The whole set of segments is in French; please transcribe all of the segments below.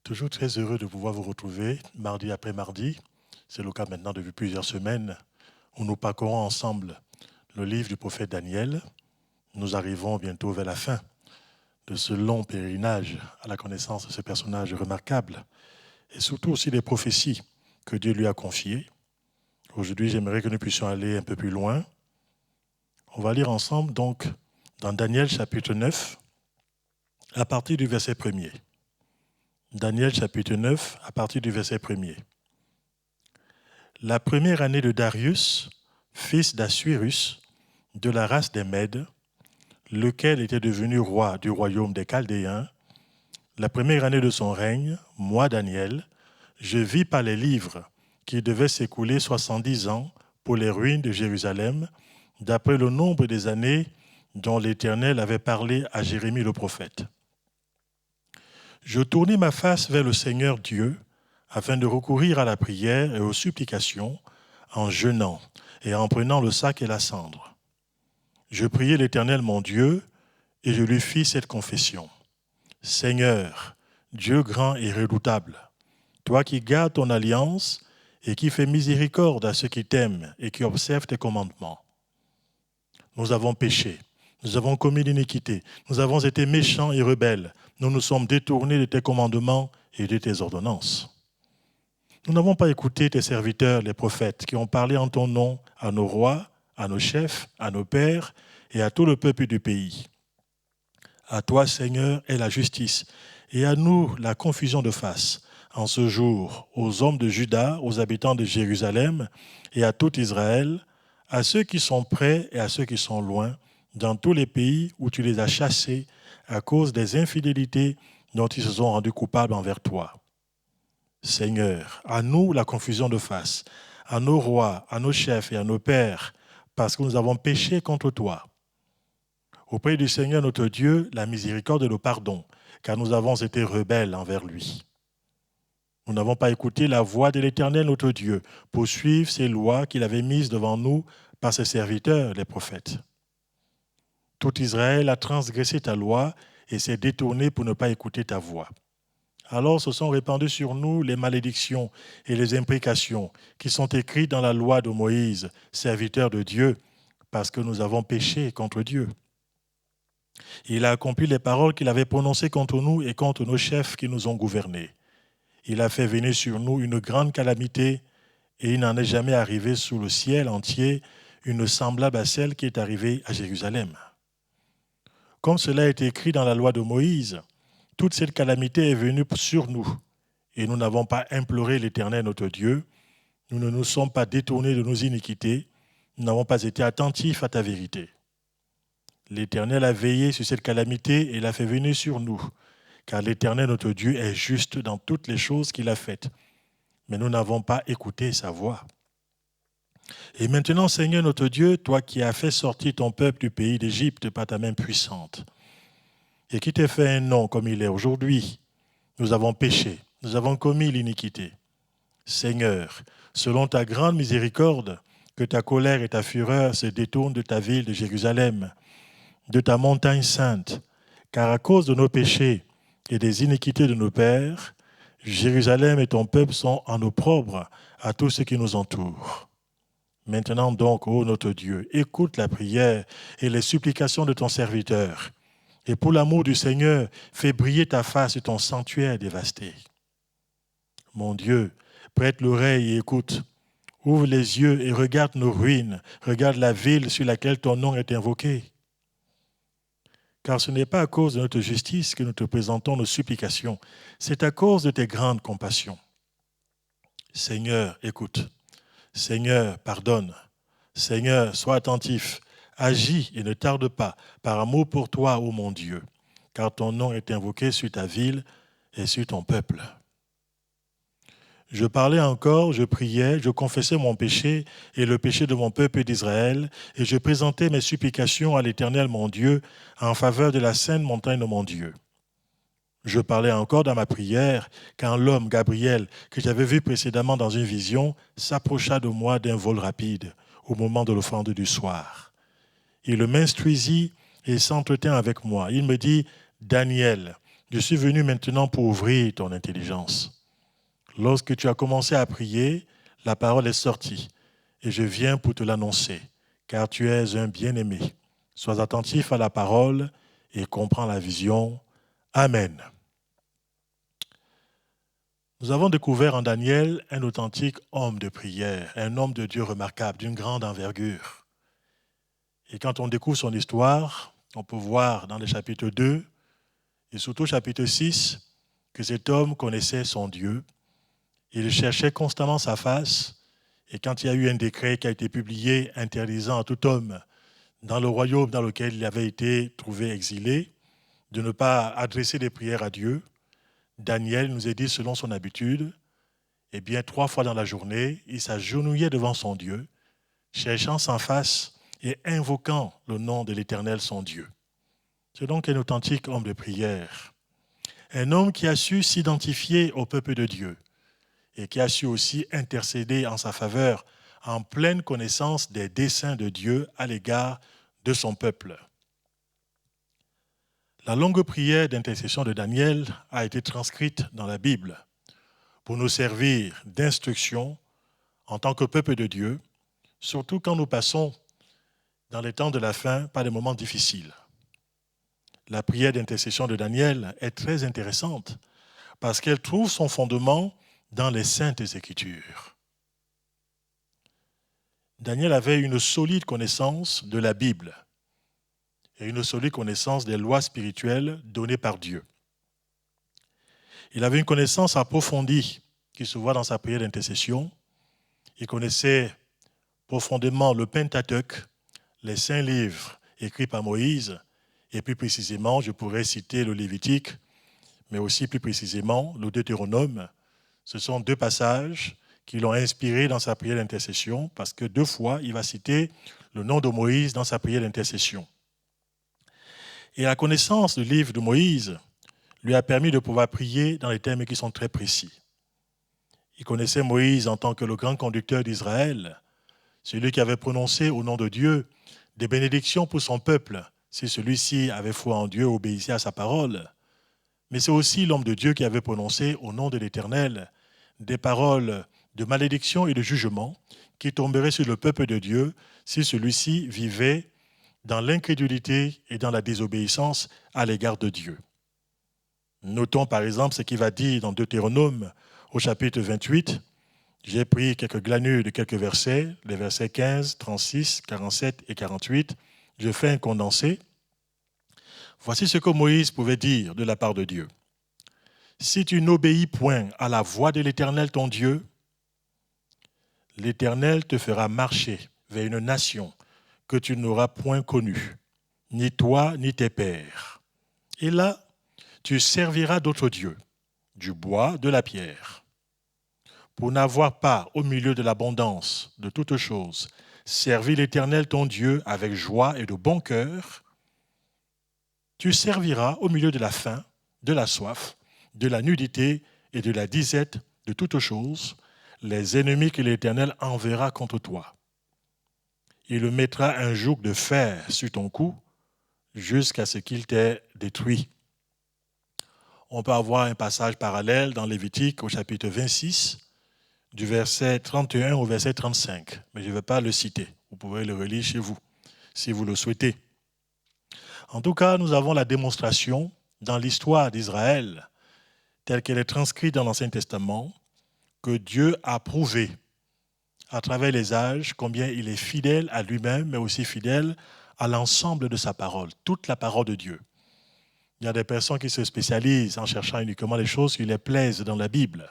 Toujours très heureux de pouvoir vous retrouver mardi après mardi. C'est le cas maintenant depuis plusieurs semaines où nous parcourons ensemble le livre du prophète Daniel. Nous arrivons bientôt vers la fin de ce long pèlerinage à la connaissance de ce personnage remarquable et surtout aussi des prophéties que Dieu lui a confiées. Aujourd'hui, j'aimerais que nous puissions aller un peu plus loin. On va lire ensemble donc dans Daniel chapitre 9 à partir du verset 1er. Daniel chapitre 9 à partir du verset 1er. La première année de Darius, fils d'Assuérus, de la race des Mèdes, lequel était devenu roi du royaume des Chaldéens, la première année de son règne, moi Daniel, je vis par les livres qu'il devait s'écouler 70 ans pour les ruines de Jérusalem, d'après le nombre des années dont l'Éternel avait parlé à Jérémie le prophète. Je tournai ma face vers le Seigneur Dieu, afin de recourir à la prière et aux supplications, en jeûnant et en prenant le sac et la cendre. Je priai l'Éternel mon Dieu, et je lui fis cette confession. Seigneur, Dieu grand et redoutable, toi qui gardes ton alliance et qui fais miséricorde à ceux qui t'aiment et qui observent tes commandements. Nous avons péché, nous avons commis l'iniquité, nous avons été méchants et rebelles, nous nous sommes détournés de tes commandements et de tes ordonnances. Nous n'avons pas écouté tes serviteurs, les prophètes, qui ont parlé en ton nom à nos rois, à nos chefs, à nos pères et à tout le peuple du pays. À toi, Seigneur, est la justice, et à nous la confusion de face, en ce jour, aux hommes de Juda, aux habitants de Jérusalem, et à tout Israël, à ceux qui sont près et à ceux qui sont loin, dans tous les pays où tu les as chassés à cause des infidélités dont ils se sont rendus coupables envers toi. Seigneur, à nous la confusion de face, à nos rois, à nos chefs et à nos pères, parce que nous avons péché contre toi. Auprès du Seigneur notre Dieu, la miséricorde et le pardon, car nous avons été rebelles envers lui. Nous n'avons pas écouté la voix de l'Éternel notre Dieu pour suivre ses lois qu'il avait mises devant nous par ses serviteurs, les prophètes. Tout Israël a transgressé ta loi et s'est détourné pour ne pas écouter ta voix. Alors se sont répandues sur nous les malédictions et les imprécations qui sont écrites dans la loi de Moïse, serviteur de Dieu, parce que nous avons péché contre Dieu. Il a accompli les paroles qu'il avait prononcées contre nous et contre nos chefs qui nous ont gouvernés. Il a fait venir sur nous une grande calamité et il n'en est jamais arrivé sous le ciel entier une semblable à celle qui est arrivée à Jérusalem. Comme cela est écrit dans la loi de Moïse, toute cette calamité est venue sur nous, et nous n'avons pas imploré l'Éternel notre Dieu, nous ne nous sommes pas détournés de nos iniquités, nous n'avons pas été attentifs à ta vérité. L'Éternel a veillé sur cette calamité et l'a fait venir sur nous, car l'Éternel notre Dieu est juste dans toutes les choses qu'il a faites, mais nous n'avons pas écouté sa voix. Et maintenant, Seigneur notre Dieu, toi qui as fait sortir ton peuple du pays d'Égypte par ta main puissante, et qui t'ai fait un nom comme il est aujourd'hui, nous avons péché, nous avons commis l'iniquité. Seigneur, selon ta grande miséricorde, que ta colère et ta fureur se détournent de ta ville de Jérusalem, de ta montagne sainte, car à cause de nos péchés et des iniquités de nos pères, Jérusalem et ton peuple sont en opprobre à tous ceux qui nous entourent. Maintenant donc, ô notre Dieu, écoute la prière et les supplications de ton serviteur, et pour l'amour du Seigneur, fais briller ta face et ton sanctuaire dévasté. Mon Dieu, prête l'oreille et écoute. Ouvre les yeux et regarde nos ruines. Regarde la ville sur laquelle ton nom est invoqué. Car ce n'est pas à cause de notre justice que nous te présentons nos supplications. C'est à cause de tes grandes compassions. Seigneur, écoute. Seigneur, pardonne. Seigneur, sois attentif. Agis et ne tarde pas, par amour pour toi, ô mon Dieu, car ton nom est invoqué sur ta ville et sur ton peuple. Je parlais encore, je priais, je confessais mon péché et le péché de mon peuple d'Israël, et je présentais mes supplications à l'Éternel mon Dieu en faveur de la sainte montagne de mon Dieu. Je parlais encore dans ma prière quand l'homme Gabriel, que j'avais vu précédemment dans une vision, s'approcha de moi d'un vol rapide au moment de l'offrande du soir. Il m'instruisit et s'entretint avec moi. Il me dit, Daniel, Je suis venu maintenant pour ouvrir ton intelligence. Lorsque tu as commencé à prier, la parole est sortie, et je viens pour te l'annoncer, car tu es un bien-aimé. Sois attentif à la parole et comprends la vision. Amen. Nous avons découvert en Daniel un authentique homme de prière, un homme de Dieu remarquable, d'une grande envergure. Et quand on découvre son histoire, on peut voir dans le chapitre 2 et surtout au chapitre 6 que cet homme connaissait son Dieu. Il cherchait constamment sa face. Et quand il y a eu un décret qui a été publié interdisant à tout homme dans le royaume dans lequel il avait été trouvé exilé de ne pas adresser des prières à Dieu, Daniel nous est dit, selon son habitude, eh bien, 3 fois dans la journée, il s'agenouillait devant son Dieu, cherchant sa face et invoquant le nom de l'Éternel, son Dieu. C'est donc un authentique homme de prière. Un homme qui a su s'identifier au peuple de Dieu et qui a su aussi intercéder en sa faveur en pleine connaissance des desseins de Dieu à l'égard de son peuple. La longue prière d'intercession de Daniel a été transcrite dans la Bible pour nous servir d'instruction en tant que peuple de Dieu, surtout quand nous passons dans les temps de la fin par des moments difficiles. La prière d'intercession de Daniel est très intéressante parce qu'elle trouve son fondement dans les Saintes Écritures. Daniel avait une solide connaissance de la Bible et une solide connaissance des lois spirituelles données par Dieu. Il avait une connaissance approfondie qui se voit dans sa prière d'intercession. Il connaissait profondément le Pentateuque, les 5 livres écrits par Moïse, et plus précisément, je pourrais citer le Lévitique, mais aussi plus précisément le Deutéronome. Ce sont 2 passages qui l'ont inspiré dans sa prière d'intercession, parce que 2 fois, il va citer le nom de Moïse dans sa prière d'intercession. Et la connaissance du livre de Moïse lui a permis de pouvoir prier dans des termes qui sont très précis. Il connaissait Moïse en tant que le grand conducteur d'Israël, celui qui avait prononcé au nom de Dieu des bénédictions pour son peuple, si celui-ci avait foi en Dieu, obéissait à sa parole. Mais c'est aussi l'homme de Dieu qui avait prononcé au nom de l'Éternel des paroles de malédiction et de jugement qui tomberaient sur le peuple de Dieu si celui-ci vivait dans l'incrédulité et dans la désobéissance à l'égard de Dieu. Notons par exemple ce qu'il va dire dans Deutéronome au chapitre 28. J'ai pris quelques glanures de quelques versets, les versets 15, 36, 47 et 48. Je fais un condensé. Voici ce que Moïse pouvait dire de la part de Dieu. Si tu n'obéis point à la voix de l'Éternel ton Dieu, l'Éternel te fera marcher vers une nation que tu n'auras point connue, ni toi ni tes pères. Et là, tu serviras d'autres dieux, du bois, de la pierre. Pour n'avoir pas, au milieu de l'abondance de toutes choses, servi l'Éternel ton Dieu avec joie et de bon cœur, tu serviras au milieu de la faim, de la soif, de la nudité et de la disette de toutes choses, les ennemis que l'Éternel enverra contre toi. Il mettra un joug de fer sur ton cou jusqu'à ce qu'il t'ait détruit. On peut avoir un passage parallèle dans Lévitique au chapitre 26, du verset 31 au verset 35, mais je ne vais pas le citer. Vous pouvez le relire chez vous, si vous le souhaitez. En tout cas, nous avons la démonstration dans l'histoire d'Israël, telle qu'elle est transcrite dans l'Ancien Testament, que Dieu a prouvé à travers les âges combien il est fidèle à lui-même, mais aussi fidèle à l'ensemble de sa parole, toute la parole de Dieu. Il y a des personnes qui se spécialisent en cherchant uniquement les choses qui les plaisent dans la Bible.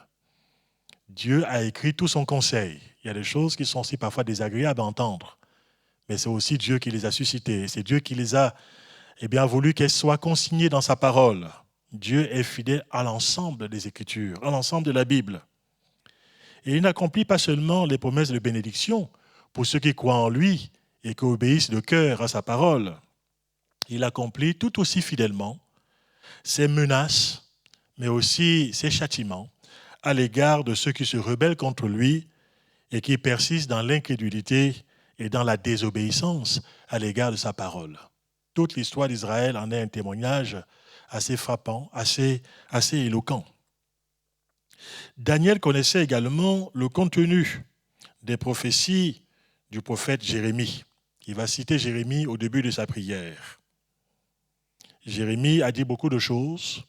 Dieu a écrit tout son conseil. Il y a des choses qui sont aussi parfois désagréables à entendre, mais c'est aussi Dieu qui les a suscitées. C'est Dieu qui les a voulu qu'elles soient consignées dans sa parole. Dieu est fidèle à l'ensemble des Écritures, à l'ensemble de la Bible. Et il n'accomplit pas seulement les promesses de bénédiction pour ceux qui croient en lui et qui obéissent de cœur à sa parole. Il accomplit tout aussi fidèlement ses menaces, mais aussi ses châtiments à l'égard de ceux qui se rebellent contre lui et qui persistent dans l'incrédulité et dans la désobéissance à l'égard de sa parole. Toute l'histoire d'Israël en est un témoignage assez frappant, assez éloquent. Daniel connaissait également le contenu des prophéties du prophète Jérémie. Il va citer Jérémie au début de sa prière. Jérémie a dit beaucoup de choses.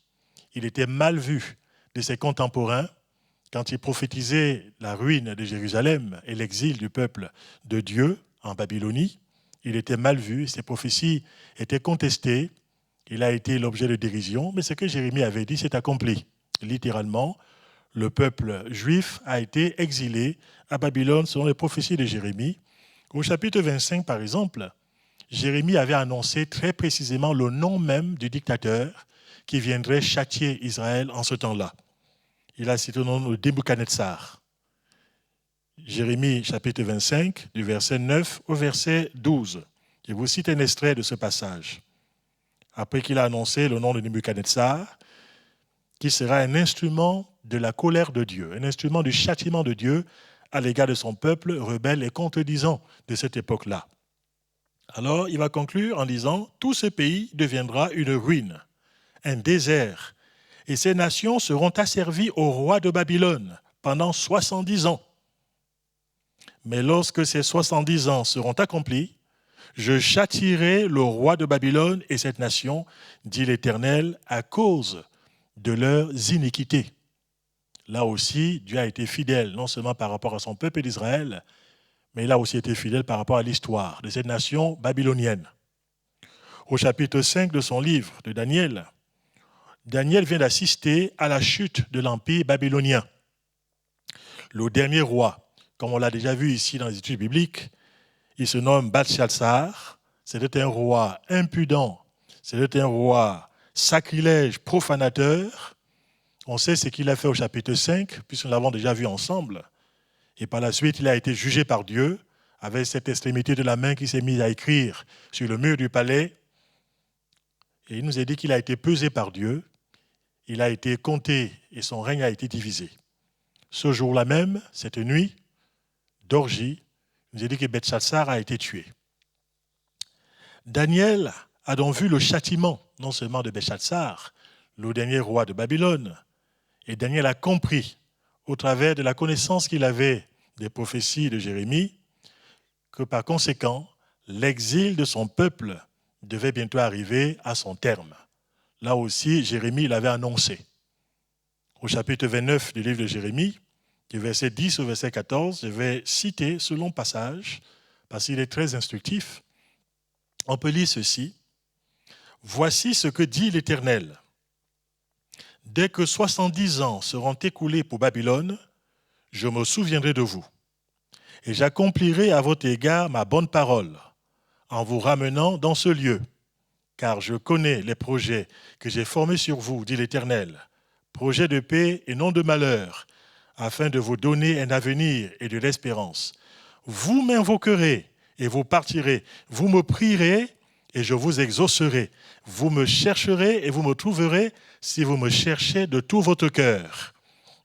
Il était mal vu de ses contemporains quand il prophétisait la ruine de Jérusalem et l'exil du peuple de Dieu en Babylonie. Il était mal vu, ses prophéties étaient contestées. Il a été l'objet de dérision, mais ce que Jérémie avait dit s'est accompli. Littéralement, le peuple juif a été exilé à Babylone selon les prophéties de Jérémie. Au chapitre 25, par exemple, Jérémie avait annoncé très précisément le nom même du dictateur qui viendrait châtier Israël en ce temps-là. Il a cité le nom de Nebuchadnezzar. Jérémie chapitre 25, du verset 9 au verset 12. Je vous cite un extrait de ce passage. Après qu'il a annoncé le nom de Nebuchadnezzar, qui sera un instrument de la colère de Dieu, un instrument du châtiment de Dieu à l'égard de son peuple rebelle et contredisant de cette époque-là. Alors, il va conclure en disant « Tout ce pays deviendra une ruine, un désert, et ces nations seront asservies au roi de Babylone pendant 70 ans. Mais lorsque ces 70 ans seront accomplis, je châtierai le roi de Babylone et cette nation, dit l'Éternel, à cause de leurs iniquités. » Là aussi, Dieu a été fidèle, non seulement par rapport à son peuple d'Israël, mais il a aussi été fidèle par rapport à l'histoire de cette nation babylonienne. Au chapitre 5 de son livre de Daniel, Daniel vient d'assister à la chute de l'empire babylonien. Le dernier roi, comme on l'a déjà vu ici dans les études bibliques, il se nomme Belshazzar. C'était un roi impudent, c'était un roi sacrilège, profanateur. On sait ce qu'il a fait au chapitre 5, puisque nous l'avons déjà vu ensemble. Et par la suite, il a été jugé par Dieu, avec cette extrémité de la main qui s'est mise à écrire sur le mur du palais. Et il nous a dit qu'il a été pesé par Dieu, il a été compté et son règne a été divisé. Ce jour-là même, cette nuit d'orgie, il nous a dit que Belshazzar a été tué. Daniel a donc vu le châtiment, non seulement de Belshazzar, le dernier roi de Babylone, et Daniel a compris, au travers de la connaissance qu'il avait des prophéties de Jérémie, que par conséquent, l'exil de son peuple devait bientôt arriver à son terme. Là aussi, Jérémie l'avait annoncé. Au chapitre 29 du livre de Jérémie, du verset 10 au verset 14, je vais citer ce long passage, parce qu'il est très instructif. On peut lire ceci. « Voici ce que dit l'Éternel. Dès que 70 ans seront écoulés pour Babylone, je me souviendrai de vous. Et j'accomplirai à votre égard ma bonne parole, en vous ramenant dans ce lieu. Car je connais les projets que j'ai formés sur vous, dit l'Éternel, projets de paix et non de malheur, afin de vous donner un avenir et de l'espérance. Vous m'invoquerez et vous partirez. Vous me prierez et je vous exaucerai. Vous me chercherez et vous me trouverez si vous me cherchez de tout votre cœur.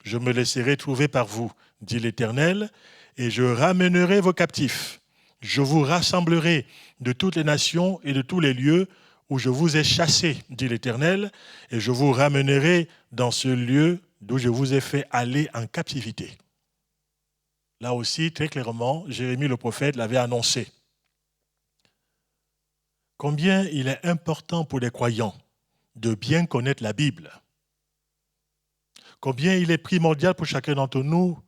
Je me laisserai trouver par vous, dit l'Éternel, et je ramènerai vos captifs. Je vous rassemblerai de toutes les nations et de tous les lieux où je vous ai chassés, dit l'Éternel, et je vous ramènerai dans ce lieu d'où je vous ai fait aller en captivité. » Là aussi, très clairement, Jérémie le prophète l'avait annoncé. Combien il est important pour les croyants de bien connaître la Bible. Combien il est primordial pour chacun d'entre nous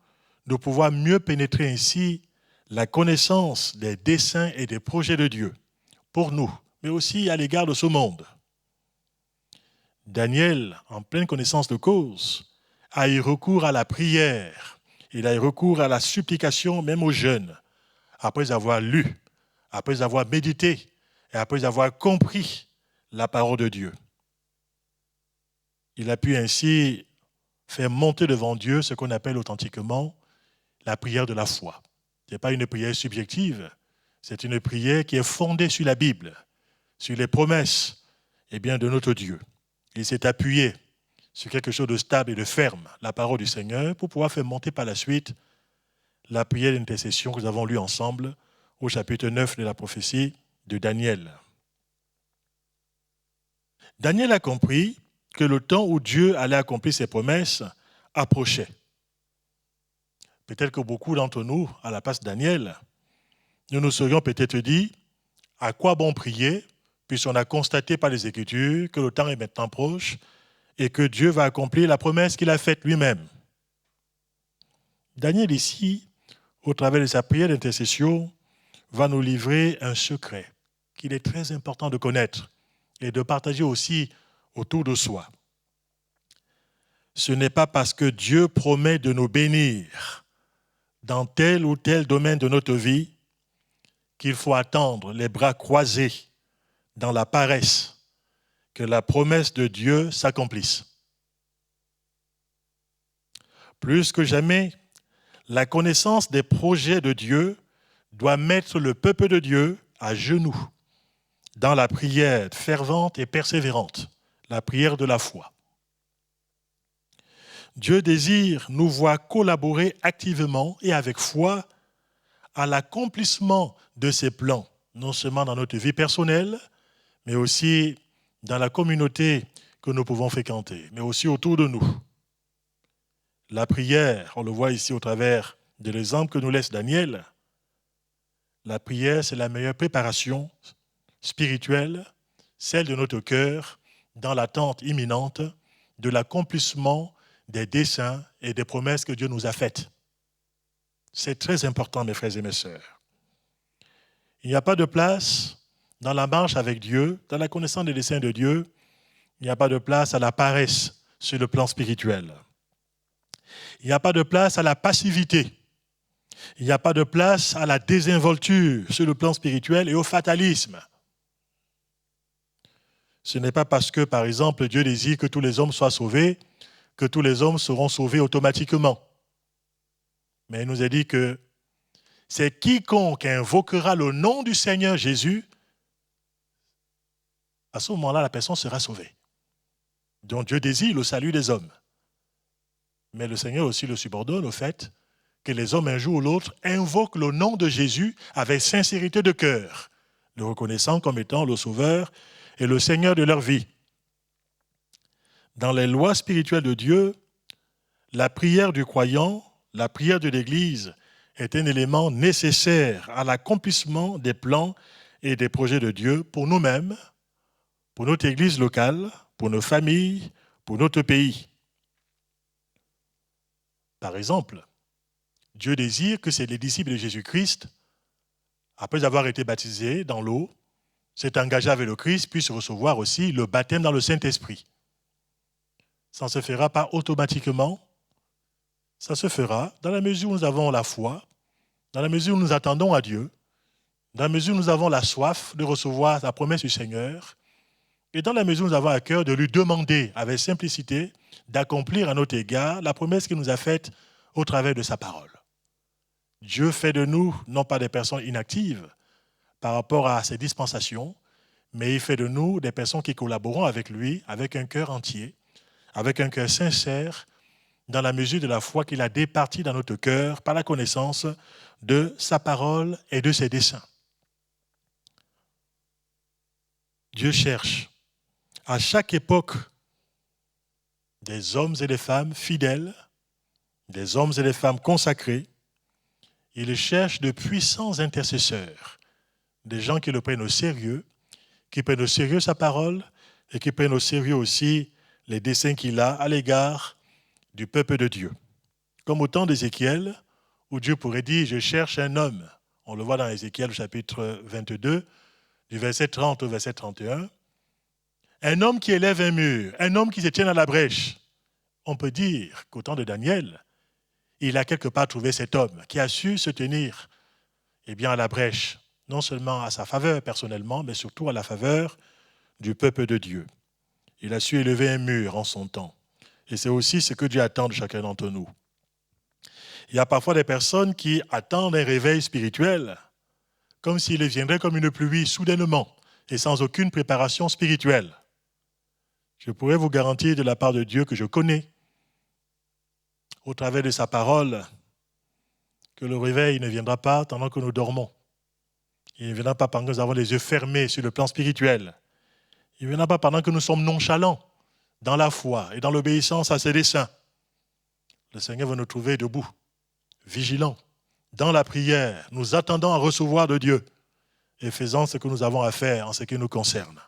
de pouvoir mieux pénétrer ainsi la connaissance des desseins et des projets de Dieu pour nous, mais aussi à l'égard de ce monde. Daniel, en pleine connaissance de cause, a eu recours à la prière, il a eu recours à la supplication, même aux jeunes, après avoir lu, après avoir médité et après avoir compris la parole de Dieu. Il a pu ainsi faire monter devant Dieu ce qu'on appelle authentiquement la prière de la foi. Ce n'est pas une prière subjective, c'est une prière qui est fondée sur la Bible, sur les promesses de notre Dieu. Il s'est appuyé sur quelque chose de stable et de ferme, la parole du Seigneur, pour pouvoir faire monter par la suite la prière d'intercession que nous avons lue ensemble au chapitre 9 de la prophétie de Daniel. Daniel a compris que le temps où Dieu allait accomplir ses promesses approchait. Peut-être que beaucoup d'entre nous, à la place de Daniel, nous nous serions peut-être dit, à quoi bon prier, puisqu'on a constaté par les Écritures que le temps est maintenant proche et que Dieu va accomplir la promesse qu'il a faite lui-même. Daniel ici, au travers de sa prière d'intercession, va nous livrer un secret qu'il est très important de connaître et de partager aussi autour de soi. Ce n'est pas parce que Dieu promet de nous bénir dans tel ou tel domaine de notre vie qu'il faut attendre les bras croisés dans la paresse que la promesse de Dieu s'accomplisse. Plus que jamais, la connaissance des projets de Dieu doit mettre le peuple de Dieu à genoux dans la prière fervente et persévérante, la prière de la foi. Dieu désire nous voir collaborer activement et avec foi à l'accomplissement de ses plans, non seulement dans notre vie personnelle, mais aussi dans la communauté que nous pouvons fréquenter, mais aussi autour de nous. La prière, on le voit ici au travers de l'exemple que nous laisse Daniel, la prière, c'est la meilleure préparation spirituelle, celle de notre cœur, dans l'attente imminente de l'accomplissement des desseins et des promesses que Dieu nous a faites. C'est très important, mes frères et mes sœurs. Il n'y a pas de place dans la marche avec Dieu, dans la connaissance des desseins de Dieu, il n'y a pas de place à la paresse sur le plan spirituel. Il n'y a pas de place à la passivité. Il n'y a pas de place à la désinvolture sur le plan spirituel et au fatalisme. Ce n'est pas parce que, par exemple, Dieu désire que tous les hommes soient sauvés, que tous les hommes seront sauvés automatiquement. Mais il nous a dit que c'est quiconque invoquera le nom du Seigneur Jésus, à ce moment-là, la personne sera sauvée. Donc Dieu désire le salut des hommes. Mais le Seigneur aussi le subordonne au fait que les hommes un jour ou l'autre invoquent le nom de Jésus avec sincérité de cœur, le reconnaissant comme étant le Sauveur et le Seigneur de leur vie. Dans les lois spirituelles de Dieu, la prière du croyant, la prière de l'Église, est un élément nécessaire à l'accomplissement des plans et des projets de Dieu pour nous-mêmes, pour notre Église locale, pour nos familles, pour notre pays. Par exemple, Dieu désire que les disciples de Jésus-Christ, après avoir été baptisés dans l'eau, s'est engagé avec le Christ, puisse recevoir aussi le baptême dans le Saint-Esprit. Ça ne se fera pas automatiquement, ça se fera dans la mesure où nous avons la foi, dans la mesure où nous attendons à Dieu, dans la mesure où nous avons la soif de recevoir la promesse du Seigneur, et dans la mesure où nous avons à cœur de lui demander avec simplicité d'accomplir à notre égard la promesse qu'il nous a faite au travers de sa parole. Dieu fait de nous non pas des personnes inactives par rapport à ses dispensations, mais il fait de nous des personnes qui collaborons avec lui, avec un cœur entier, avec un cœur sincère, dans la mesure de la foi qu'il a départie dans notre cœur par la connaissance de sa parole et de ses desseins. Dieu cherche à chaque époque des hommes et des femmes fidèles, des hommes et des femmes consacrés. Il cherche de puissants intercesseurs, des gens qui le prennent au sérieux, qui prennent au sérieux sa parole et qui prennent au sérieux aussi les desseins qu'il a à l'égard du peuple de Dieu. Comme au temps d'Ézéchiel, où Dieu pourrait dire « Je cherche un homme ». On le voit dans Ézéchiel chapitre 22, du verset 30 au verset 31. Un homme qui élève un mur, un homme qui se tient à la brèche. On peut dire qu'au temps de Daniel, il a quelque part trouvé cet homme qui a su se tenir à la brèche, non seulement à sa faveur personnellement, mais surtout à la faveur du peuple de Dieu. Il a su élever un mur en son temps. Et c'est aussi ce que Dieu attend de chacun d'entre nous. Il y a parfois des personnes qui attendent un réveil spirituel, comme s'il viendrait comme une pluie soudainement et sans aucune préparation spirituelle. Je pourrais vous garantir de la part de Dieu que je connais, au travers de sa parole, que le réveil ne viendra pas pendant que nous dormons. Il ne viendra pas pendant que nous avons les yeux fermés sur le plan spirituel. Il ne viendra pas pendant que nous sommes nonchalants dans la foi et dans l'obéissance à ses desseins. Le Seigneur va nous trouver debout, vigilants, dans la prière, nous attendons à recevoir de Dieu et faisant ce que nous avons à faire en ce qui nous concerne.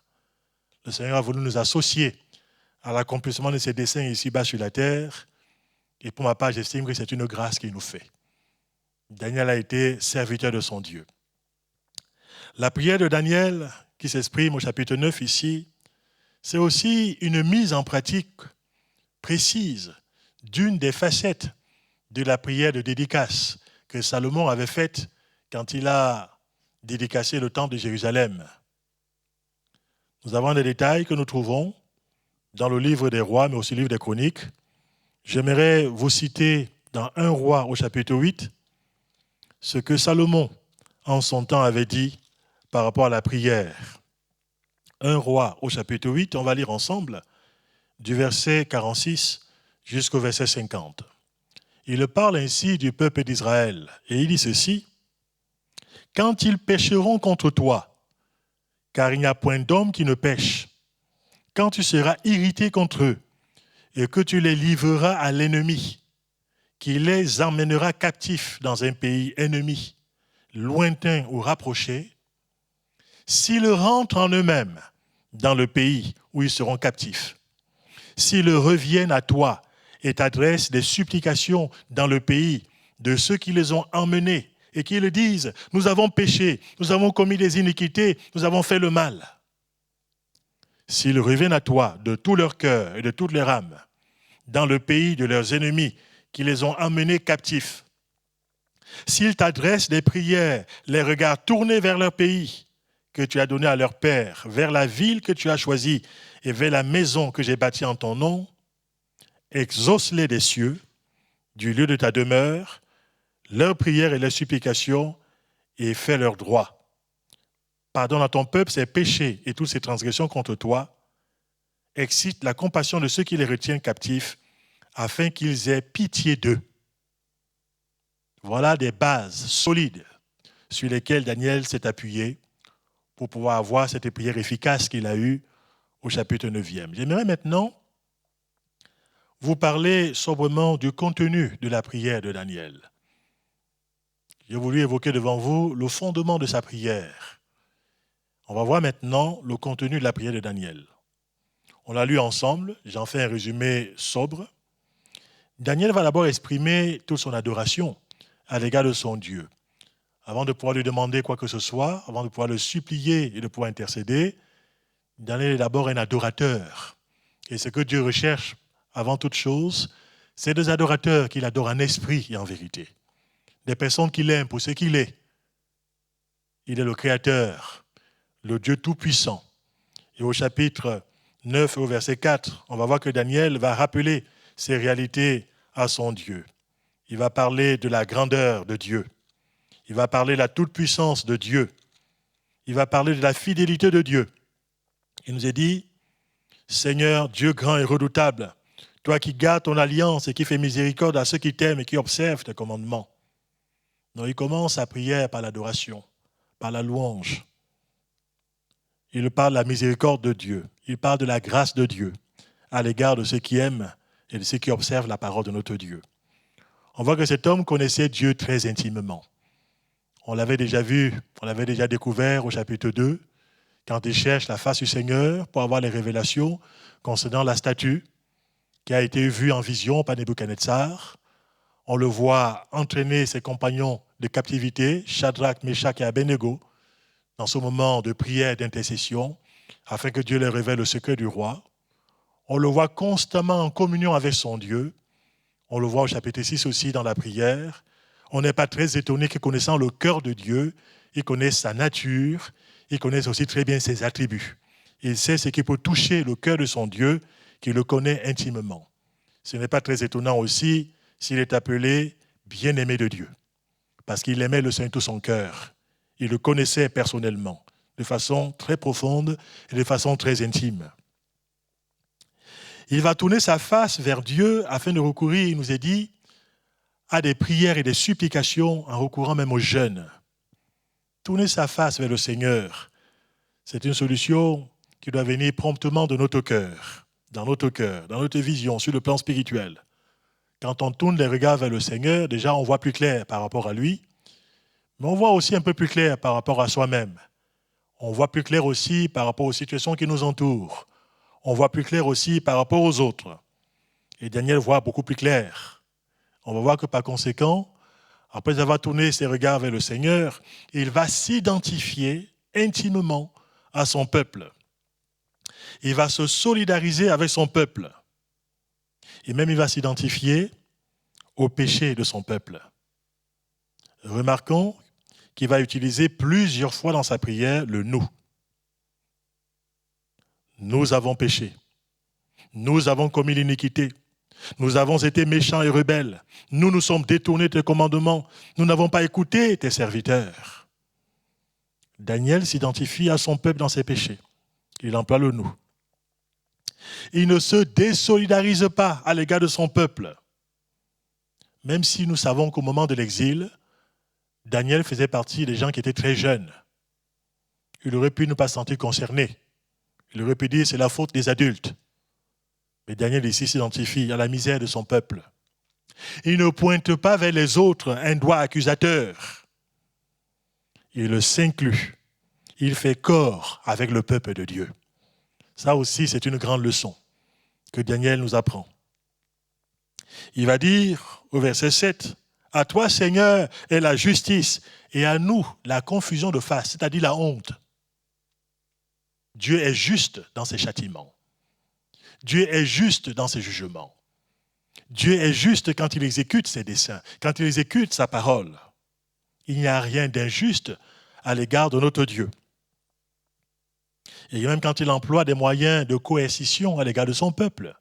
Le Seigneur a voulu nous associer à l'accomplissement de ses desseins ici-bas sur la terre. Et pour ma part, j'estime que c'est une grâce qu'il nous fait. Daniel a été serviteur de son Dieu. La prière de Daniel, qui s'exprime au chapitre 9 ici, c'est aussi une mise en pratique précise d'une des facettes de la prière de dédicace que Salomon avait faite quand il a dédicacé le temple de Jérusalem. Nous avons des détails que nous trouvons dans le livre des rois, mais aussi le livre des chroniques. J'aimerais vous citer dans 1 roi au chapitre 8 ce que Salomon, en son temps, avait dit par rapport à la prière. 1 roi au chapitre 8, on va lire ensemble, du verset 46 jusqu'au verset 50. Il parle ainsi du peuple d'Israël, et il dit ceci: « Quand ils pécheront contre toi, car il n'y a point d'homme qui ne pêche, quand tu seras irrité contre eux, et que tu les livreras à l'ennemi, qui les emmènera captifs dans un pays ennemi, lointain ou rapproché, s'ils rentrent en eux-mêmes dans le pays où ils seront captifs, s'ils reviennent à toi et t'adressent des supplications dans le pays de ceux qui les ont emmenés et qui le disent, nous avons péché, nous avons commis des iniquités, nous avons fait le mal. S'ils reviennent à toi de tout leur cœur et de toute leur âme, dans le pays de leurs ennemis qui les ont emmenés captifs, s'ils t'adressent des prières, les regards tournés vers leur pays que tu as donné à leur père, vers la ville que tu as choisie et vers la maison que j'ai bâtie en ton nom, exauce-les des cieux, du lieu de ta demeure, leurs prières et leurs supplications, et fais leur droit. Pardonne à ton peuple ses péchés et toutes ses transgressions contre toi. Excite la compassion de ceux qui les retiennent captifs, afin qu'ils aient pitié d'eux. Voilà des bases solides sur lesquelles Daniel s'est appuyé pour pouvoir avoir cette prière efficace qu'il a eue au chapitre 9e. J'aimerais maintenant vous parler sobrement du contenu de la prière de Daniel. J'ai voulu évoquer devant vous le fondement de sa prière. On va voir maintenant le contenu de la prière de Daniel. On l'a lu ensemble, j'en fais un résumé sobre. Daniel va d'abord exprimer toute son adoration à l'égard de son Dieu. Avant de pouvoir lui demander quoi que ce soit, avant de pouvoir le supplier et de pouvoir intercéder, Daniel est d'abord un adorateur. Et ce que Dieu recherche avant toute chose, c'est des adorateurs qu'il adore en esprit et en vérité. Des personnes qu'il aime pour ce qu'il est. Il est le Créateur, le Dieu Tout-Puissant. Et au chapitre 9 et au verset 4, on va voir que Daniel va rappeler ces réalités à son Dieu. Il va parler de la grandeur de Dieu. Il va parler de la toute-puissance de Dieu. Il va parler de la fidélité de Dieu. Il nous est dit, Seigneur, Dieu grand et redoutable, toi qui gardes ton alliance et qui fais miséricorde à ceux qui t'aiment et qui observent tes commandements. Donc il commence sa prière par l'adoration, par la louange. Il parle de la miséricorde de Dieu. Il parle de la grâce de Dieu à l'égard de ceux qui aiment et de ceux qui observent la parole de notre Dieu. On voit que cet homme connaissait Dieu très intimement. On l'avait déjà vu, on l'avait déjà découvert au chapitre 2, quand il cherche la face du Seigneur pour avoir les révélations concernant la statue qui a été vue en vision par Nebuchadnezzar. On le voit entraîner ses compagnons de captivité, Shadrach, Meshach et Abednego, dans ce moment de prière et d'intercession, afin que Dieu leur révèle le secret du roi. On le voit constamment en communion avec son Dieu. On le voit au chapitre 6 aussi dans la prière. On n'est pas très étonné que connaissant le cœur de Dieu, il connaisse sa nature, il connaisse aussi très bien ses attributs. Il sait ce qui peut toucher le cœur de son Dieu, qu'il le connaît intimement. Ce n'est pas très étonnant aussi s'il est appelé bien-aimé de Dieu, parce qu'il aimait le Seigneur de tout son cœur. Il le connaissait personnellement, de façon très profonde et de façon très intime. Il va tourner sa face vers Dieu afin de recourir, il nous est dit, à des prières et des supplications en recourant même au jeûne. Tourner sa face vers le Seigneur, c'est une solution qui doit venir promptement de notre cœur, dans notre vision, sur le plan spirituel. Quand on tourne les regards vers le Seigneur, déjà on voit plus clair par rapport à lui, mais on voit aussi un peu plus clair par rapport à soi-même. On voit plus clair aussi par rapport aux situations qui nous entourent. On voit plus clair aussi par rapport aux autres. Et Daniel voit beaucoup plus clair. On va voir que par conséquent, après avoir tourné ses regards vers le Seigneur, il va s'identifier intimement à son peuple. Il va se solidariser avec son peuple. Et même il va s'identifier au péché de son peuple. Remarquons qu'il va utiliser plusieurs fois dans sa prière le « nous ». Nous avons péché. Nous avons commis l'iniquité. Nous avons été méchants et rebelles. Nous nous sommes détournés de tes commandements. Nous n'avons pas écouté tes serviteurs. Daniel s'identifie à son peuple dans ses péchés. Il emploie le « nous ». Il ne se désolidarise pas à l'égard de son peuple. Même si nous savons qu'au moment de l'exil, Daniel faisait partie des gens qui étaient très jeunes. Il aurait pu ne pas se sentir concerné. Il aurait pu dire c'est la faute des adultes. Mais Daniel ici s'identifie à la misère de son peuple. Il ne pointe pas vers les autres un doigt accusateur. Il s'inclut. Il fait corps avec le peuple de Dieu. Ça aussi, c'est une grande leçon que Daniel nous apprend. Il va dire au verset 7, « À toi, Seigneur, est la justice, et à nous, la confusion de face, c'est-à-dire la honte. » Dieu est juste dans ses châtiments. Dieu est juste dans ses jugements. Dieu est juste quand il exécute ses desseins, quand il exécute sa parole. Il n'y a rien d'injuste à l'égard de notre Dieu. Et même quand il emploie des moyens de coercition à l'égard de son peuple,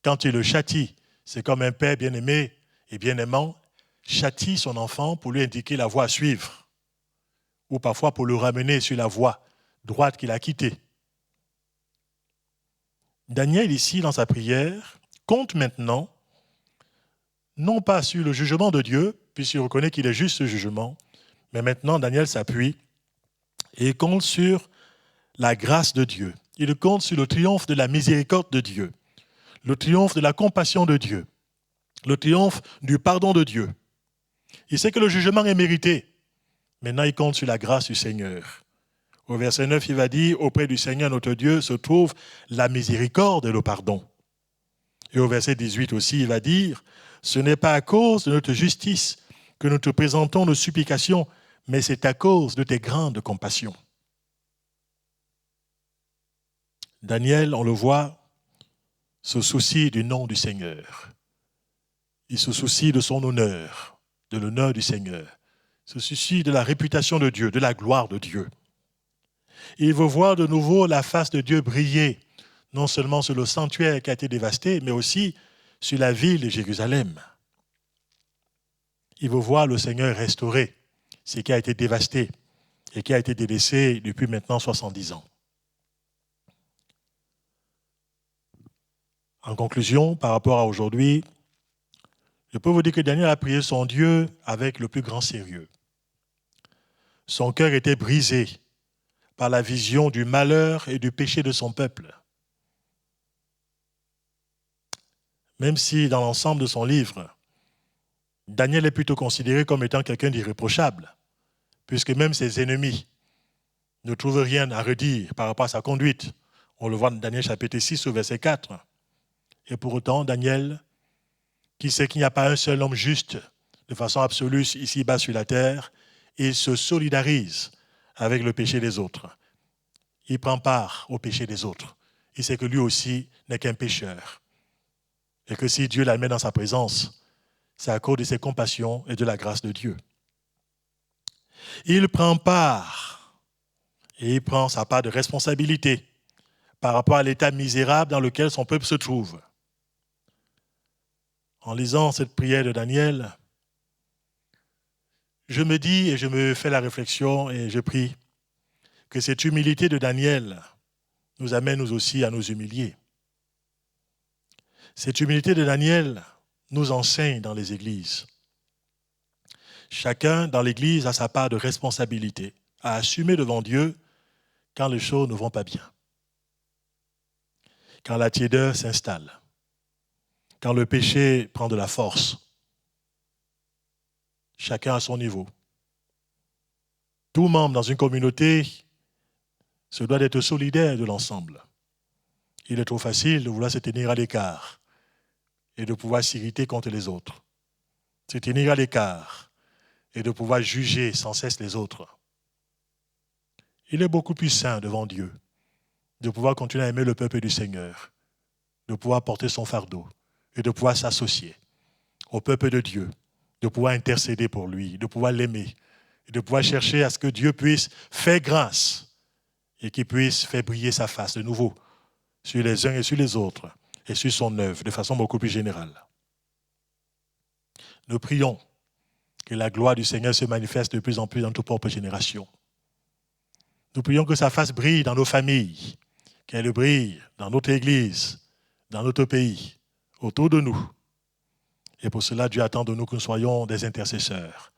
quand il le châtie, c'est comme un père bien-aimé et bien-aimant châtie son enfant pour lui indiquer la voie à suivre, ou parfois pour le ramener sur la voie droite qu'il a quittée. Daniel, ici, dans sa prière, compte maintenant, non pas sur le jugement de Dieu, puisqu'il reconnaît qu'il est juste ce jugement, mais maintenant, Daniel s'appuie et il compte sur la grâce de Dieu. Il compte sur le triomphe de la miséricorde de Dieu, le triomphe de la compassion de Dieu, le triomphe du pardon de Dieu. Il sait que le jugement est mérité. Maintenant, il compte sur la grâce du Seigneur. Au verset 9, il va dire, auprès du Seigneur notre Dieu se trouve la miséricorde et le pardon. Et au verset 18 aussi, il va dire, ce n'est pas à cause de notre justice que nous te présentons nos supplications, mais c'est à cause de tes grandes compassions. Daniel, on le voit, se soucie du nom du Seigneur. Il se soucie de son honneur, de l'honneur du Seigneur. Il se soucie de la réputation de Dieu, de la gloire de Dieu. Il veut voir de nouveau la face de Dieu briller, non seulement sur le sanctuaire qui a été dévasté, mais aussi sur la ville de Jérusalem. Il veut voir le Seigneur restaurer ce qui a été dévasté et qui a été délaissé depuis maintenant 70 ans. En conclusion, par rapport à aujourd'hui, je peux vous dire que Daniel a prié son Dieu avec le plus grand sérieux. Son cœur était brisé par la vision du malheur et du péché de son peuple. Même si dans l'ensemble de son livre, Daniel est plutôt considéré comme étant quelqu'un d'irréprochable, puisque même ses ennemis ne trouvent rien à redire par rapport à sa conduite. On le voit dans Daniel chapitre 6 au verset 4. Et pour autant, Daniel, qui sait qu'il n'y a pas un seul homme juste de façon absolue ici-bas sur la terre, il se solidarise avec le péché des autres. Il prend part au péché des autres. Il sait que lui aussi n'est qu'un pécheur. Et que si Dieu l'admet dans sa présence, c'est à cause de ses compassions et de la grâce de Dieu. Il prend part et il prend sa part de responsabilité par rapport à l'état misérable dans lequel son peuple se trouve. En lisant cette prière de Daniel, je me dis et je me fais la réflexion et je prie que cette humilité de Daniel nous amène nous aussi à nous humilier. Cette humilité de Daniel nous enseigne dans les églises. Chacun dans l'église a sa part de responsabilité, à assumer devant Dieu quand les choses ne vont pas bien. quand la tiédeur s'installe, quand le péché prend de la force, chacun à son niveau. Tout membre dans une communauté se doit d'être solidaire de l'ensemble. Il est trop facile de vouloir se tenir à l'écart et de pouvoir s'irriter contre les autres. Se tenir à l'écart et de pouvoir juger sans cesse les autres. Il est beaucoup plus sain devant Dieu de pouvoir continuer à aimer le peuple du Seigneur, de pouvoir porter son fardeau et de pouvoir s'associer au peuple de Dieu, de pouvoir intercéder pour lui, de pouvoir l'aimer et de pouvoir chercher à ce que Dieu puisse faire grâce et qu'il puisse faire briller sa face de nouveau sur les uns et sur les autres et sur son œuvre de façon beaucoup plus générale. Nous prions que la gloire du Seigneur se manifeste de plus en plus dans notre propre génération. Nous prions que sa face brille dans nos familles, qu'elle brille dans notre Église, dans notre pays, autour de nous. Et pour cela, Dieu attend de nous que nous soyons des intercesseurs,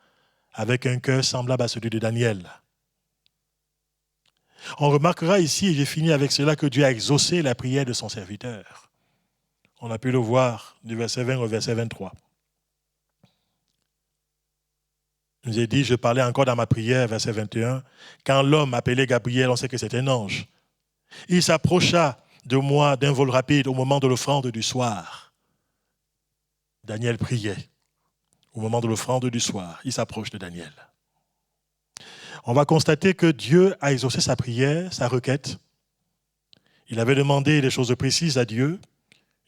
avec un cœur semblable à celui de Daniel. On remarquera ici, et j'ai fini avec cela, que Dieu a exaucé la prière de son serviteur. On a pu le voir du verset 20 au verset 23. Il nous est dit, je parlais encore dans ma prière, verset 21, quand l'homme appelé Gabriel, on sait que c'est un ange, il s'approcha de moi d'un vol rapide au moment de l'offrande du soir. Daniel priait au moment de l'offrande du soir. Il s'approche de Daniel. On va constater que Dieu a exaucé sa prière, sa requête. Il avait demandé des choses précises à Dieu.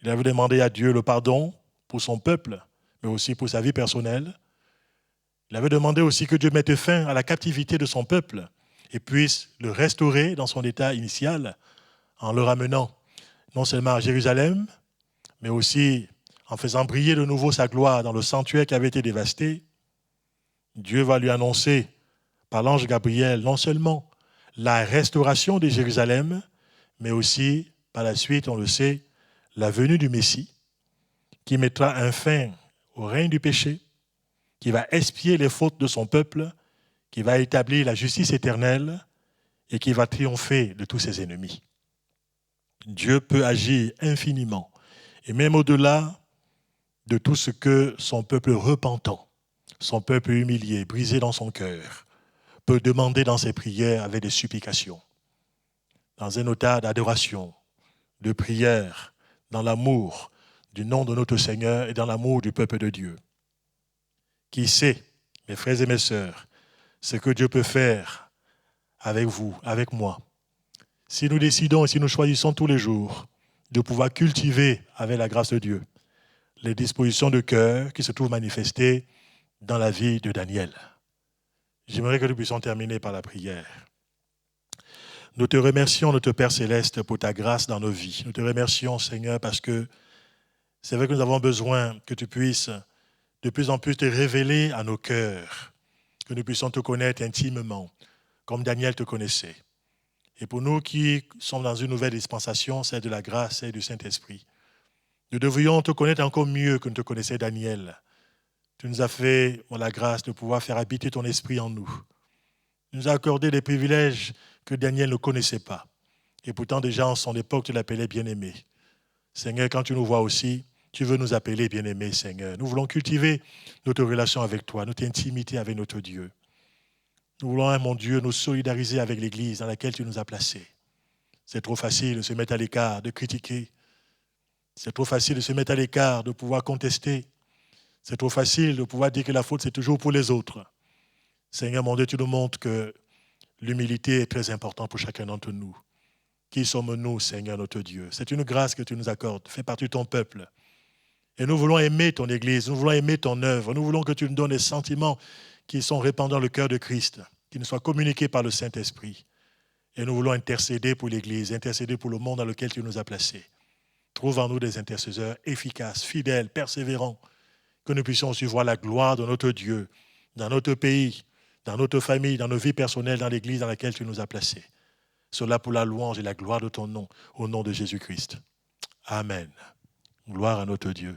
Il avait demandé à Dieu le pardon pour son peuple, mais aussi pour sa vie personnelle. Il avait demandé aussi que Dieu mette fin à la captivité de son peuple et puisse le restaurer dans son état initial en le ramenant non seulement à Jérusalem, mais aussi en faisant briller de nouveau sa gloire dans le sanctuaire qui avait été dévasté. Dieu va lui annoncer par l'ange Gabriel non seulement la restauration de Jérusalem, mais aussi, par la suite, on le sait, la venue du Messie, qui mettra un fin au règne du péché, qui va expier les fautes de son peuple, qui va établir la justice éternelle et qui va triompher de tous ses ennemis. Dieu peut agir infiniment, et même au-delà de tout ce que son peuple repentant, son peuple humilié, brisé dans son cœur, peut demander dans ses prières avec des supplications, dans un état d'adoration, de prière, dans l'amour du nom de notre Seigneur et dans l'amour du peuple de Dieu. Qui sait, mes frères et mes sœurs, ce que Dieu peut faire avec vous, avec moi, si nous décidons et si nous choisissons tous les jours de pouvoir cultiver, avec la grâce de Dieu, les dispositions de cœur qui se trouvent manifestées dans la vie de Daniel. J'aimerais que nous puissions terminer par la prière. Nous te remercions, notre Père Céleste, pour ta grâce dans nos vies. Nous te remercions, Seigneur, parce que c'est vrai que nous avons besoin que tu puisses de plus en plus te révéler à nos cœurs, que nous puissions te connaître intimement, comme Daniel te connaissait. Et pour nous qui sommes dans une nouvelle dispensation, celle de la grâce et du Saint-Esprit, nous devrions te connaître encore mieux que nous te connaissait Daniel. Tu nous as fait la grâce de pouvoir faire habiter ton esprit en nous. Tu nous as accordé des privilèges que Daniel ne connaissait pas. Et pourtant, déjà en son époque, tu l'appelais bien-aimé. Seigneur, quand tu nous vois aussi, tu veux nous appeler bien-aimés, Seigneur. Nous voulons cultiver notre relation avec toi, notre intimité avec notre Dieu. Nous voulons, mon Dieu, nous solidariser avec l'Église dans laquelle tu nous as placés. C'est trop facile de se mettre à l'écart, de critiquer. C'est trop facile de se mettre à l'écart, de pouvoir contester. C'est trop facile de pouvoir dire que la faute, c'est toujours pour les autres. Seigneur, mon Dieu, tu nous montres que l'humilité est très importante pour chacun d'entre nous. Qui sommes-nous, Seigneur, notre Dieu? C'est une grâce que tu nous accordes. Fais partie de ton peuple. Et nous voulons aimer ton Église, nous voulons aimer ton œuvre. Nous voulons que tu nous donnes des sentiments qui sont répandus dans le cœur de Christ, qui nous soient communiqués par le Saint-Esprit. Et nous voulons intercéder pour l'Église, intercéder pour le monde dans lequel tu nous as placés. Trouve en nous des intercesseurs efficaces, fidèles, persévérants, que nous puissions aussi voir la gloire de notre Dieu dans notre pays, dans notre famille, dans nos vies personnelles, dans l'Église dans laquelle tu nous as placés. Cela pour la louange et la gloire de ton nom, au nom de Jésus-Christ. Amen. Gloire à notre Dieu.